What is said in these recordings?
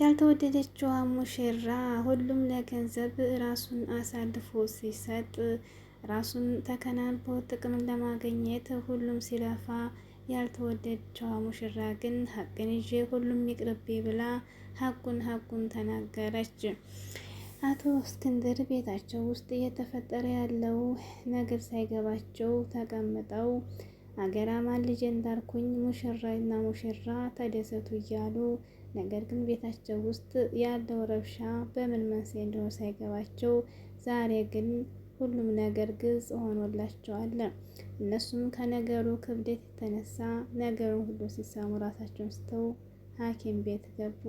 ያልተወደደችዋ ሙሽራ ሁሉም ለገንዘብ ራሱን አሳልፎ ሲሰጥ ራሱን ተከናንቦ ጥቅም ለማግኘት ሁሉም ሲለፋ፣ ያልተወደደችዋ ሙሽራ ግን ሀቅን ይዤ ሁሉም ይቅርቤ ብላ ሀቁን ተናገረች። አቶ እስክንድር ቤታቸው ውስጥ እየተፈጠረ ያለው ነገር ሳይገባቸው ተቀምጠው አገራማን ልጅ እንዳልኩኝ ሙሽራና ሙሽራ ተደሰቱ እያሉ፣ ነገር ግን ቤታቸው ውስጥ ያለው ረብሻ በምን መንስኤ እንደሆነ ሳይገባቸው ዛሬ ግን ሁሉም ነገር ግልጽ ሆኖላቸዋል። እነሱም ከነገሩ ክብደት የተነሳ ነገሩን ሁሉ ሲሰሙ ራሳቸውን ስተው ሐኪም ቤት ገቡ።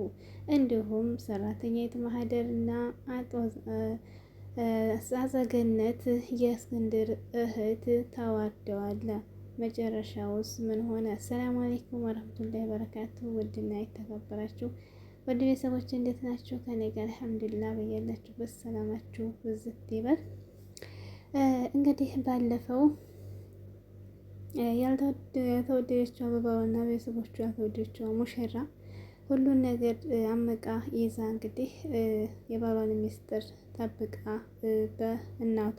እንዲሁም ሰራተኛይቱ ማህደር እና አጸገነት የእስክንድር እህት ተዋደዋል። መጨረሻውስ ምን ሆነ? ሰላም አለይኩም ወራህመቱላሂ ወበረካቱ። ውድና የተከበራችሁ ወደ ቤተሰቦች እንዴት ናችሁ? ከኔ ጋር አልሐምዱሊላህ። በያላችሁበት ሰላማችሁ ብዝት ይበል። እንግዲህ ባለፈው ያልተወደደችው አበባውና ቤተሰቦቿ ያልተወደደችው ሙሽራ ሁሉን ነገር አመቃ ይዛ እንግዲህ የባሏን ሚስጥር ጠብቃ በእናቷ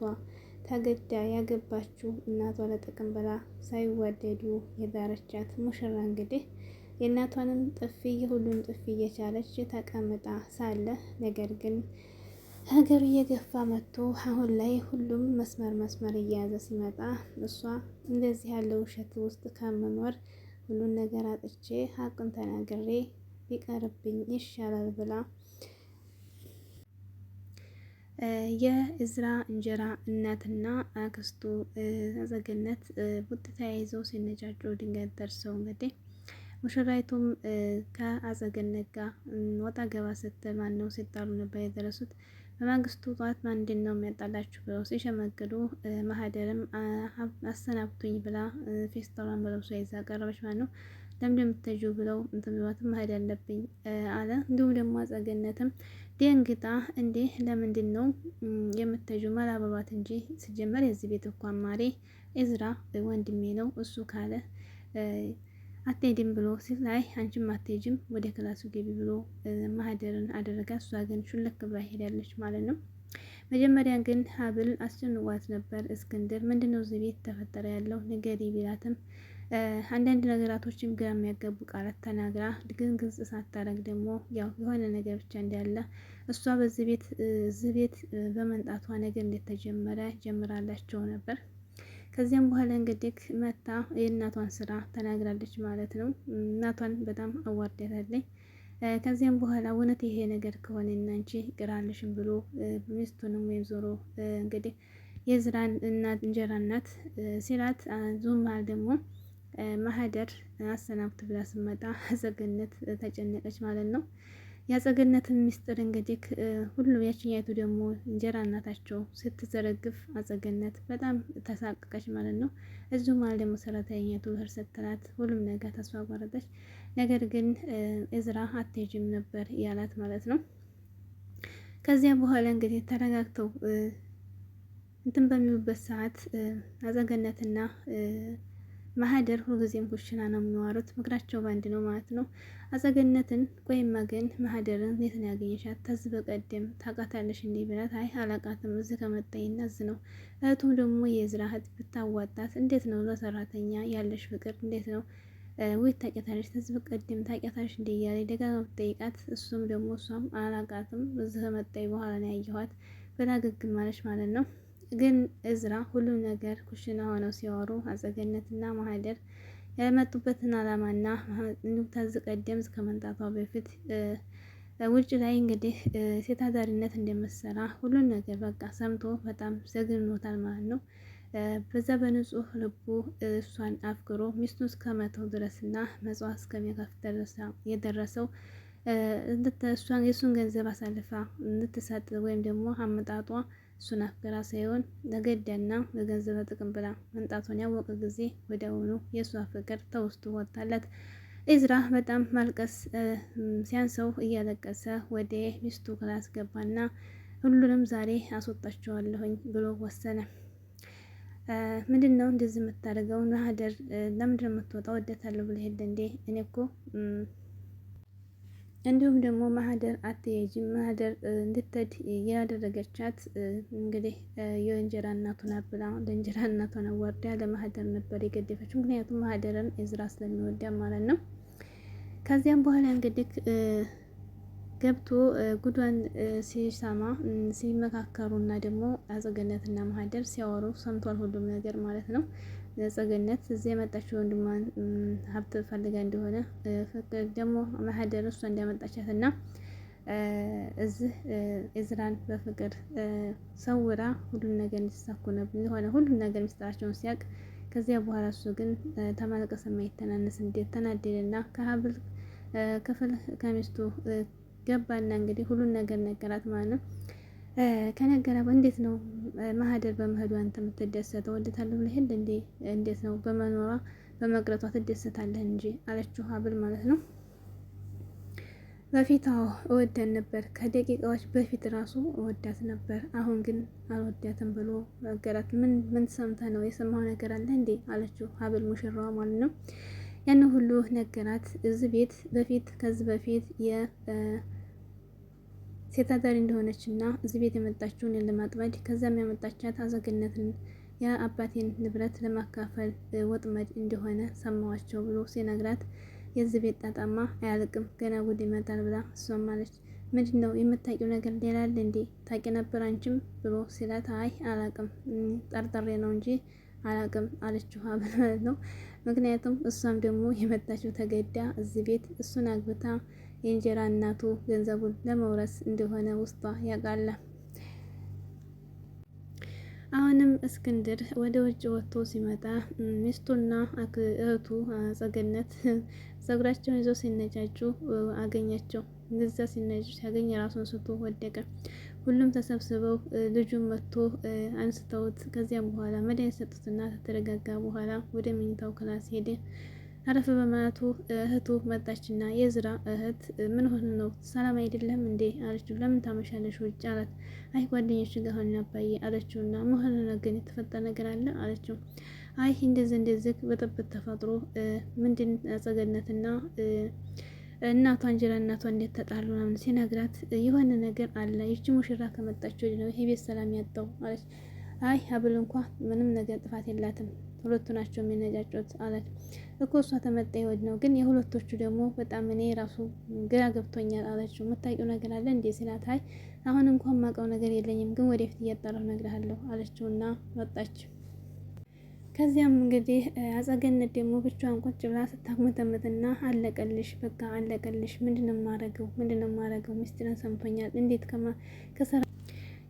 ተገዳ ያገባችው እናቷ ለጥቅም ብላ ሳይዋደዱ የዳረቻት ሙሽራ እንግዲህ የእናቷንም ጥፊ የሁሉን ጥፊ እየቻለች ተቀምጣ ሳለ፣ ነገር ግን ሀገሩ እየገፋ መጥቶ አሁን ላይ ሁሉም መስመር እየያዘ ሲመጣ እሷ እንደዚህ ያለው ውሸት ውስጥ ከምኖር ሁሉን ነገር አጥቼ ሀቅን ተናግሬ ቢቀርብኝ ይሻላል ብላ የእዝራ እንጀራ እናትና አክስቱ አጸገነት ቡጥ ተያይዘው ሲነጫጩ ድንገት ደርሰው እንግዲህ ሙሽራይቱም ከአጸገነት ጋር ወጣ ገባ ስትል ማነው ሲጣሉ ነበር የደረሱት። በማግስቱ ጠዋት ምንድን ነው የሚያጣላችሁ ብለው ሲሸመግሉ ማህደርም አሰናብቱኝ ብላ ፌስታሏን በለብሷ ይዛ ቀረበች። ማነው ለምን የምትተጂው ብለው እንትምባትም መሄድ አለብኝ አለ። እንዲሁም ደግሞ አጸገነትም ደንግጣ እንዴ ለምንድን ነው የምትተጂው? መላበባት እንጂ ሲጀመር የዚህ ቤት እኮ አማሬ እዝራ ወንድሜ ነው እሱ ካለ አትሄድም ብሎ ሲል ላይ አንቺም አትሄጂም ወደ ክላሱ ገቢ ብሎ ማህደርን አደረጋ። እሷ ግን ሹልክ ብላ ሄዳለች ማለት ነው። መጀመሪያ ግን ሀብል አስጨንቋት ነበር። እስክንድር ምንድነው እዚህ ቤት ተፈጠረ ያለው ንገሪ ቢላትም አንዳንድ ነገራቶችም ግራ የሚያገቡ ቃላት ተናግራ ግን ግልጽ ሳታረግ ደግሞ ያው የሆነ ነገር ብቻ እንዳለ እሷ በዚህ ቤት በመንጣቷ ነገር እንደተጀመረ ጀምራላቸው ነበር። ከዚያም በኋላ እንግዲህ መታ የእናቷን ስራ ተናግራለች ማለት ነው። እናቷን በጣም አዋርዳታለች። ከዚያም በኋላ እውነት ይሄ ነገር ከሆነ እናንቺ ቅራልሽም ብሎ ሚስቱንም ወይም ዞሮ እንግዲህ የዝራን እናት እንጀራ እናት ሲላት ዙማል ደግሞ ማህደር አሰናብት ብላ ስመጣ አጸገነት ተጨነቀች ማለት ነው። የአጸገነትን ሚስጥር እንግዲህ ሁሉም ያችኛይቱ ደግሞ እንጀራ እናታቸው ስትዘረግፍ አጸገነት በጣም ተሳቀቀች ማለት ነው። እዚሁ ማለት ደግሞ ሰራተኛይቱ እህር ስትላት ሁሉም ነገር ተስፋ ቆረጠች። ነገር ግን እዝራ አትሄጂም ነበር ያላት ማለት ነው። ከዚያ በኋላ እንግዲህ ተረጋግተው እንትን በሚሉበት ሰዓት አጸገነትና ማህደር ሁልጊዜም ኩሽና ነው የሚዋሩት። ምክራቸው ባንድ ነው ማለት ነው። አጸገነትን ቆይማ ግን ማህደርን የት ነው ያገኘሻት? ተዝ በቀደም ታውቃታለሽ እንዴ ብላት፣ አይ አላቃትም እዚህ ከመጣይና እዝ ነው። እህቱም ደግሞ የእዝራ እህት ብታዋጣት እንዴት ነው ለሰራተኛ ያለሽ ፍቅር እንዴት ነው? ወይ ታውቂያታለሽ? ተዝ በቀደም ታውቂያታለሽ እንዴ እያለ ደጋግማ ብትጠይቃት፣ እሱም ደግሞ እሷም አላቃትም እዚህ ከመጣይ በኋላ ነው ያየኋት ብላ ግግም ማለች ማለት ነው። ግን እዝራ ሁሉም ነገር ኩሽና ሆነው ሲያወሩ አጸገነትና ማህደር ያመጡበትን አላማና ታዝ ቀደም ከመምጣቷ በፊት ውጭ ላይ እንግዲህ ሴት አዳሪነት እንደምትሰራ ሁሉን ነገር በቃ ሰምቶ በጣም ዘግኖታል ማለት ነው። በዛ በንጹህ ልቡ እሷን አፍቅሮ ሚስቱን እስከመተው ድረስና መጽዋት እስከሚከፍል የደረሰው እሷን የእሱን ገንዘብ አሳልፋ እንድትሰጥ ወይም ደግሞ አመጣጧ እሱን አፍቅራ ሳይሆን ለገዳና ለገንዘብ ጥቅም ብላ መንጣቷን ያወቀ ጊዜ ወዲያውኑ የእሷ ፍቅር ተውስቶ ወጣለት። እዝራ በጣም ማልቀስ ሲያንሰው እያለቀሰ ወደ ሚስቱ ክላስ ገባና ሁሉንም ዛሬ አስወጣቸዋለሁኝ ብሎ ወሰነ። ምንድነው እንደዚህ የምታደርገው? ማህደር ለምንድነው የምትወጣው? ወደታለሁ ብለህ ሄደ እንዴ? እኔ እኮ እንዲሁም ደግሞ ማህደር አትሄጂም ማህደር እንድትሄድ ያደረገቻት እንግዲህ የእንጀራ እናቱ ናት ብላ ለእንጀራ እናቷን አዋርዳ ለማህደር ነበር የገደፈችው። ምክንያቱም ማህደርን ኤዝራ ስለሚወዳ ማለት ነው። ከዚያም በኋላ እንግዲህ ገብቶ ጉዷን ሲሰማ ሲመካከሩና ደግሞ አጸገነትና ማህደር ሲያወሩ ሰምቷል ሁሉም ነገር ማለት ነው። ጸገነት እዚህ የመጣችው ወንድሟን ሀብት ፈልጋ እንደሆነ ፍቅር ደግሞ ማህደር እሷ እንዳመጣቻት እና እዚህ ኤዝራን በፍቅር ሰውራ ሁሉን ነገር እንዲሳኩ የሆነ ሁሉን ነገር ሚስጥራቸውን ሲያውቅ ከዚያ በኋላ እሱ ግን ተማለቀስ የማይተናነስ እንዴት ተናደደና ከሀብል ክፍል ከሚስቱ ገባና እንግዲህ ሁሉን ነገር ነገራት ማለት ነው። ከነገራ እንዴት ነው ማህደር በመሄዷ አንተ የምትደሰተው? ወደታለሁ ብለህ እንዴ እንዴት ነው በመኖሯ በመቅረቷ ትደሰታለህ እንጂ አለችው ሀብል ማለት ነው። በፊት አዎ እወዳት ነበር፣ ከደቂቃዎች በፊት ራሱ እወዳት ነበር። አሁን ግን አልወዳትም ብሎ ነገራት። ምን ሰምተህ ነው? የሰማው ነገር አለ እንዴ አለችው ሀብል ሙሽራዋ ማለት ነው። ያን ሁሉ ነገራት። እዚህ ቤት በፊት ከዚህ በፊት ሴት አዳሪ እንደሆነች እና እዚህ ቤት የመጣችውን ለማጥመድ ከዛም ያመጣቻት አዘግነትን የአባቴን ንብረት ለማካፈል ወጥመድ እንደሆነ ሰማዋቸው ብሎ ሲነግራት የዚህ ቤት ጣጣማ አያልቅም ገና ጉድ ይመጣል ብላ እሷም አለች። ምንድን ነው የምታውቂው ነገር ሌላ አለ እንዴ? ታውቂ ነበር አንቺም ብሎ ሲላት አይ አላቅም ጠርጥሬ ነው እንጂ አላቅም አለችው ማለት ነው። ምክንያቱም እሷም ደግሞ የመጣችው ተገዳ እዚህ ቤት እሱን አግብታ የእንጀራ እናቱ ገንዘቡን ለመውረስ እንደሆነ ውስጧ ያውቃል። አሁንም እስክንድር ወደ ውጭ ወጥቶ ሲመጣ ሚስቱና እህቱ ጸገነት ጸጉራቸውን ይዘው ሲነጫጩ አገኛቸው። እንደዛ ሲነጩ ሲያገኝ ራሱን ስቶ ወደቀ። ሁሉም ተሰብስበው ልጁን መጥቶ አንስተውት ከዚያም በኋላ መድኃኒት ሰጡትና ከተረጋጋ በኋላ ወደ መኝታው ክላስ ሄደ። አረፍ በማለቱ እህቱ መጣችና የዝራ እህት ምን ሆነ ነው ሰላም አይደለም እንዴ አለችው። ለምን ታመሻለሽ ውጭ አላት። አይ ጓደኞች ጋር ሆነ አባዬ አለችውና መሆኑ ግን የተፈጠረ ነገር አለ አለችው። አይ እንደዚህ በጥብጥ ተፈጥሮ ምንድን ጸገነትና እናቷ እንጀራ እናቷ እንዴት ተጣሉ ምናምን ሲነግራት የሆነ ነገር አለ ይቺ ሙሽራ ከመጣችው ነው ይሄ ቤት ሰላም ያጣው አለች። አይ ሀብል እንኳ ምንም ነገር ጥፋት የላትም ሁለቱ ናቸው የሚነጫጩት አለት እኮ እሷ ተመጣ ይወድ ነው ግን የሁለቶቹ ደግሞ በጣም እኔ ራሱ ግራ ገብቶኛል አለችው። የምታውቂው ነገር አለ እንዴ ሲላት አይ አሁን እንኳን ማውቀው ነገር የለኝም ግን ወደፊት እያጣራሁ እነግርሃለሁ አለችውና ወጣች። ከዚያም እንግዲህ አጸገነት ደግሞ ብቻዋን ቁጭ ብላ ስታመተምትና አለቀልሽ በቃ አለቀልሽ ምንድነው የማረገው ሚስጥርን ሰምቶኛል እንዴት ከሰራ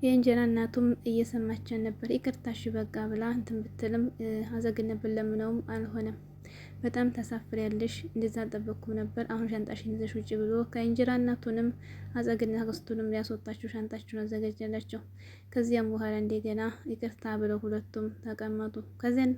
የእንጀራ እናቱም እየሰማችን ነበር። ይቅርታሽ በቃ ብላ እንትን ብትልም አዘግነት ብለምነውም አልሆነም። በጣም ታሳፍሪያለሽ እንደዛ አልጠበቅኩም ነበር አሁን ሻንጣሽን ይዘሽ ውጭ ብሎ ከእንጀራ እናቱንም አጸግነት አክስቱንም ሊያስወጣቸው ሻንጣቸውን አዘጋጀላቸው። ከዚያም በኋላ እንደገና ይቅርታ ብለው ሁለቱም ተቀመጡ። ከዚያን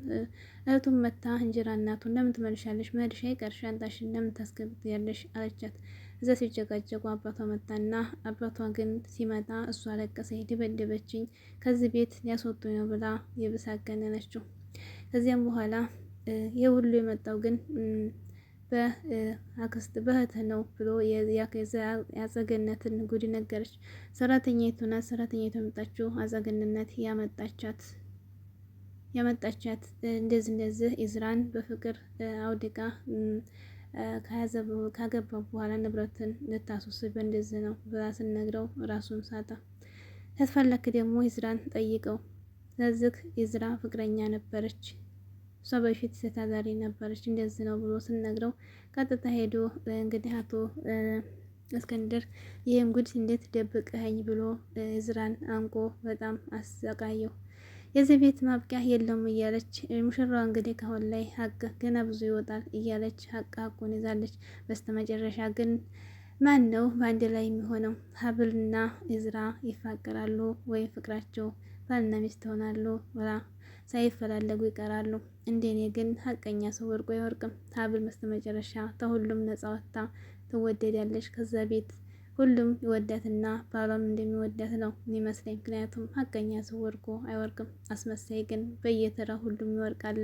እህቱም መታ እንጀራ እናቱን ለምን ትመልሻለሽ? መሄድሽ አይቀር ሻንጣሽን ለምን ታስገብያለሽ አለቻት። እዛ ሲጨቃጨቁ አባቷ መጣና አባቷ ግን ሲመጣ እሷ አለቀሰ። ደበደበችኝ ከዚህ ቤት ሊያስወጡኝ ነው ብላ የብሳገነነችው። ከዚያም በኋላ የሁሉ የመጣው ግን በአክስት በእህትህ ነው ብሎ ያጸገነትን ጉድ ነገረች። ሰራተኛይቱ ናት። ሰራተኛይቱ የመጣችው አጸገነት ያመጣቻት እንደዚህ ኢዝራን በፍቅር አውድቃ ካገባ በኋላ ንብረትን ልታስወስድ በእንደዚህ ነው ብላ ስነግረው ራሱን ሳታ። ተፈለክ ደግሞ ኢዝራን ጠይቀው። ለዚህ ኢዝራ ፍቅረኛ ነበረች እሷ በፊት ሴት አዳሪ ነበረች እንደዚህ ነው ብሎ ስነግረው ቀጥታ ሄዶ እንግዲህ አቶ እስክንድር ይህን ጉድ እንዴት ደብቀኸኝ ብሎ ኢዝራን አንቆ በጣም አሰቃየው። የዚህ ቤት ማብቂያ የለውም እያለች ሙሽራዋ እንግዲህ ካሁን ላይ ሀቅ ገና ብዙ ይወጣል እያለች ሀቁን ይዛለች። በስተመጨረሻ ግን ማን ነው በአንድ ላይ የሚሆነው? ሀብልና ኢዝራ ይፋቀራሉ ወይ ፍቅራቸው ባልና ሚስት ሆናሉ ወላ ሳይፈላለጉ ይቀራሉ? እንደኔ ግን ሀቀኛ ሰው ወርቆ አይወርቅም። ሀብል በስተመጨረሻ ተሁሉም ነፃ ወጥታ ትወደዳለች። ከዛ ቤት ሁሉም ይወዳትና ባሏም እንደሚወዳት ነው የሚመስለኝ። ምክንያቱም ሀቀኛ ሰው ወርቆ አይወርቅም። አስመሳይ ግን በየተራ ሁሉም ይወርቃል።